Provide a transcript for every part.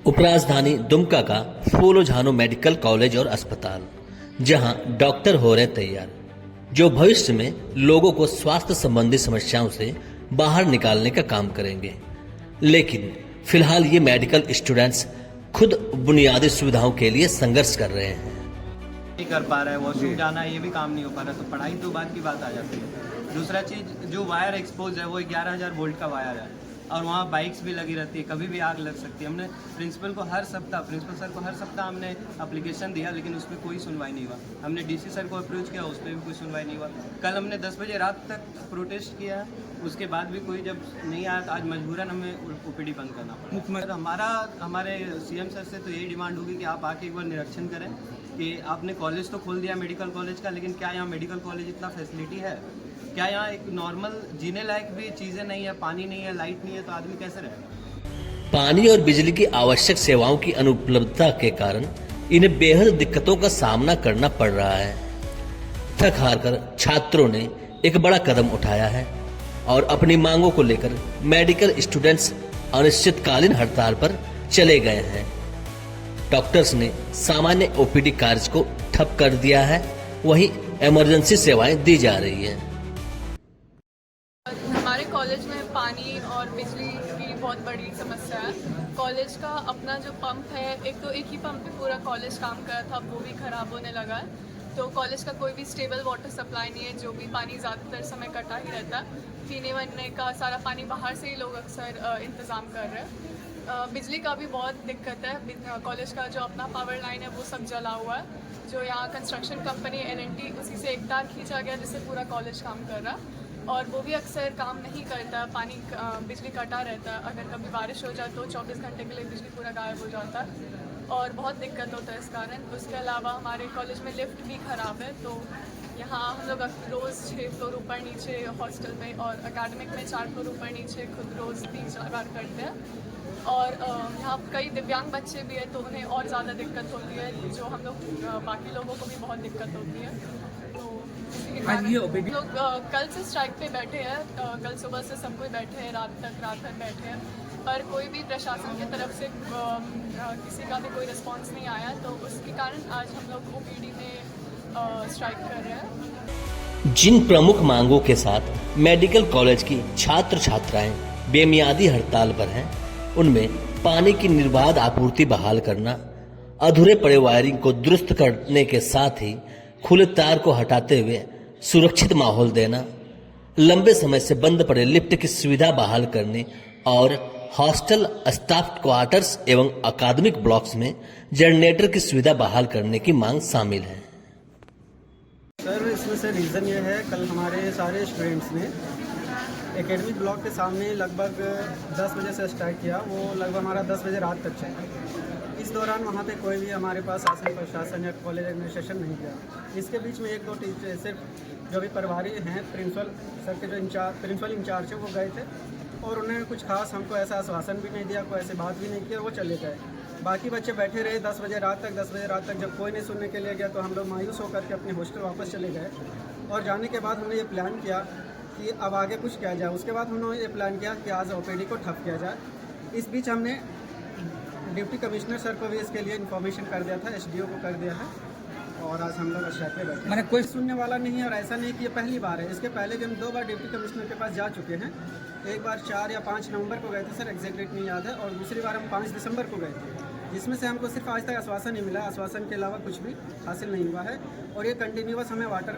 उपराजधानी दुमका का फूलो झानो मेडिकल कॉलेज और अस्पताल, जहां डॉक्टर हो रहे तैयार, जो भविष्य में लोगों को स्वास्थ्य संबंधी समस्याओं से बाहर निकालने का काम करेंगे। लेकिन फिलहाल ये मेडिकल स्टूडेंट्स खुद बुनियादी सुविधाओं के लिए संघर्ष कर रहे हैं। नहीं कर पा रहा है, वॉशरूम जाना ये भी काम नहीं हो पा रहा, तो पढ़ाई तो बाद की बात आ जाती है। दूसरा चीज़, जो वायर एक्सपोज है वो 11,000 वोल्ट का वायर है और वहाँ बाइक्स भी लगी रहती है, कभी भी आग लग सकती है। हमने प्रिंसिपल सर को हर सप्ताह हमने एप्लीकेशन दिया, लेकिन उस पर कोई सुनवाई नहीं हुआ। हमने डीसी सर को अप्रोच किया, उस पर भी कोई सुनवाई नहीं हुआ। कल हमने 10 बजे रात तक प्रोटेस्ट किया, उसके बाद भी कोई जब नहीं आया तो आज मजबूरन हमें ओपीडी बंद करना पड़ा। हमारे सीएम सर से तो यही डिमांड होगी कि आप आके एक बार निरीक्षण करें कि आपने कॉलेज तो खोल दिया मेडिकल कॉलेज का, लेकिन क्या यहाँ मेडिकल कॉलेज इतना फैसिलिटी है? क्या यहाँ एक नॉर्मल जीने लायक भी चीज़ें नहीं है, पानी नहीं है, लाइट नहीं है, तो आदमी कैसे रहेगा? पानी और बिजली की आवश्यक सेवाओं की अनुपलब्धता के कारण इन्हें बेहद दिक्कतों का सामना करना पड़ रहा है। थक हार कर छात्रों ने एक बड़ा कदम उठाया है और अपनी मांगों को लेकर मेडिकल स्टूडेंट्स अनिश्चितकालीन हड़ताल पर चले गए हैं। डॉक्टर्स ने सामान्य ओपीडी कार्य को ठप कर दिया है, वहीं इमरजेंसी सेवाएं दी जा रही है। हमारे कॉलेज में पानी और बिजली की बहुत बड़ी समस्या है। कॉलेज का अपना जो पंप है, एक ही पंप पे पूरा कॉलेज काम कर रहा था, वो भी ख़राब होने लगा है। तो कॉलेज का कोई भी स्टेबल वाटर सप्लाई नहीं है, जो भी पानी ज़्यादातर समय कटा ही रहता है। पीने वाने का सारा पानी बाहर से ही लोग अक्सर इंतज़ाम कर रहे हैं। बिजली का भी बहुत दिक्कत है। कॉलेज का जो अपना पावर लाइन है वो सब जला हुआ है। जो यहाँ कंस्ट्रक्शन कंपनी LNT, उसी से एक तार खींचा गया जिससे पूरा कॉलेज काम कर रहा है, और वो भी अक्सर काम नहीं करता। बिजली कटा रहता है। अगर कभी बारिश हो जाए तो 24 घंटे के लिए बिजली पूरा गायब हो जाता है और बहुत दिक्कत होता है इस कारण। उसके अलावा हमारे कॉलेज में लिफ्ट भी ख़राब है, तो यहाँ हम लोग रोज़ 6 फ्लोर ऊपर नीचे हॉस्टल में और अकेडमिक में 4 फ्लोर ऊपर नीचे खुद रोज़ 3-4 बार करते हैं। और यहाँ कई दिव्यांग बच्चे भी हैं, तो उन्हें और ज़्यादा दिक्कत होती है, जो हम लोग बाकी लोगों को भी बहुत दिक्कत होती है। तो हम लोग कल से स्ट्राइक पे बैठे हैं। कल सुबह से सब कोई बैठे हैं, रात भर बैठे हैं, पर कोई भी प्रशासन की तरफ से किसी का भी कोई रिस्पांस नहीं आया। तो उसके कारण आज हम लोग OPD में स्ट्राइक कर रहे हैं। जिन प्रमुख मांगों के साथ मेडिकल कॉलेज की छात्र छात्राएं बेमियादी हड़ताल पर हैं, उनमें पानी की निर्बाध आपूर्ति बहाल करना, अधूरे पड़े वायरिंग को दुरुस्त करने के साथ ही खुले तार को हटाते हुए सुरक्षित माहौल देना, लंबे समय से बंद पड़े लिफ्ट की सुविधा बहाल करने और हॉस्टल, स्टाफ क्वार्टर्स एवं अकादमिक ब्लॉक्स में जनरेटर की सुविधा बहाल करने की मांग शामिल है। सर, इसमें से रीज़न ये है, कल हमारे सारे स्टूडेंट्स ने एकेडमिक ब्लॉक के सामने लगभग 10 बजे से स्टार्ट किया, वो लगभग हमारा 10 बजे रात तक चला। इस दौरान वहाँ पे कोई भी हमारे पास शासन प्रशासन या कॉलेज एडमिनिस्ट्रेशन नहीं गया। इसके बीच में 1-2 टीचर सिर्फ जो भी प्रभारी हैं, प्रिंसिपल सर के जो प्रिंसिपल इंचार्ज है, वो गए थे और उन्होंने कुछ खास हमको ऐसा आश्वासन भी नहीं दिया, कोई ऐसी बात भी नहीं की और वो चले गए। बाकी बच्चे बैठे रहे 10 बजे रात तक। जब कोई नहीं सुनने के लिए गया तो हम लोग मायूस होकर के अपने हॉस्टल वापस चले गए और जाने के बाद हमने ये प्लान किया कि अब आगे कुछ किया जाए। उसके बाद हमने ये प्लान किया कि आज OPD को ठप किया जाए। इस बीच हमने डिप्टी कमिश्नर सर को भी इसके लिए इन्फॉर्मेशन कर दिया था, SDO को कर दिया है, और आज हम लोग स्ट्राइक पे बैठे। मैंने कोई सुनने वाला नहीं है, और ऐसा नहीं कि ये पहली बार है। इसके पहले भी हम 2 बार डिप्टी कमिश्नर के पास जा चुके हैं। एक बार 4 या 5 नवंबर को गए थे सर, एग्जैक्ट डेट नहीं याद है, और दूसरी बार हम 5 दिसंबर को गए थे, जिसमें से हमको सिर्फ आज तक आश्वासन ही मिला। आश्वासन के अलावा कुछ भी हासिल नहीं हुआ है और ये कंटिन्यूअस हमें वाटर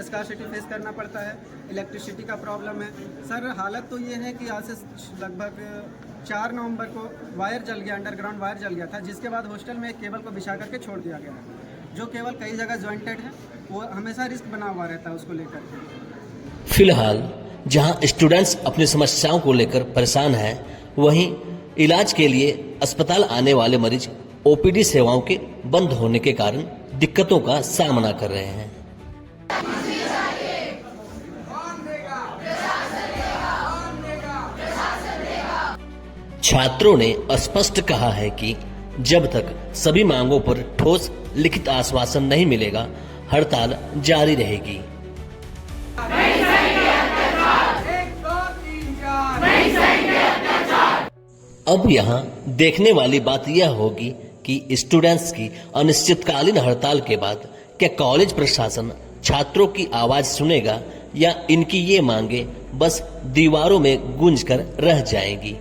स्कार्सिटी फेस करना पड़ता है। इलेक्ट्रिसिटी का प्रॉब्लम है सर। हालत तो ये है कि आज से लगभग 4 नवंबर को वायर जल गया, अंडरग्राउंड वायर जल गया था, जिसके बाद हॉस्टल में एक केबल को बिछा करके छोड़ दिया गया है। जो केबल कई जगह जॉइंटेड है, वो हमेशा रिस्क बना हुआ रहता है उसको लेकर। फिलहाल जहां स्टूडेंट्स अपनी समस्याओं को लेकर परेशान हैं, वहीं इलाज के लिए अस्पताल आने वाले मरीज OPD सेवाओं के बंद होने के कारण दिक्कतों का सामना कर रहे हैं। छात्रों ने स्पष्ट कहा है कि जब तक सभी मांगों पर ठोस लिखित आश्वासन नहीं मिलेगा, हड़ताल जारी रहेगी। अब यहाँ देखने वाली बात यह होगी कि स्टूडेंट्स की अनिश्चितकालीन हड़ताल के बाद क्या कॉलेज प्रशासन छात्रों की आवाज सुनेगा या इनकी ये मांगे बस दीवारों में गूंज कर रह जाएंगी।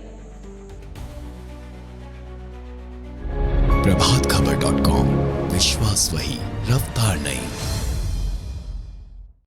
प्रभातखबर.com, विश्वास वही, रफ्तार नहीं।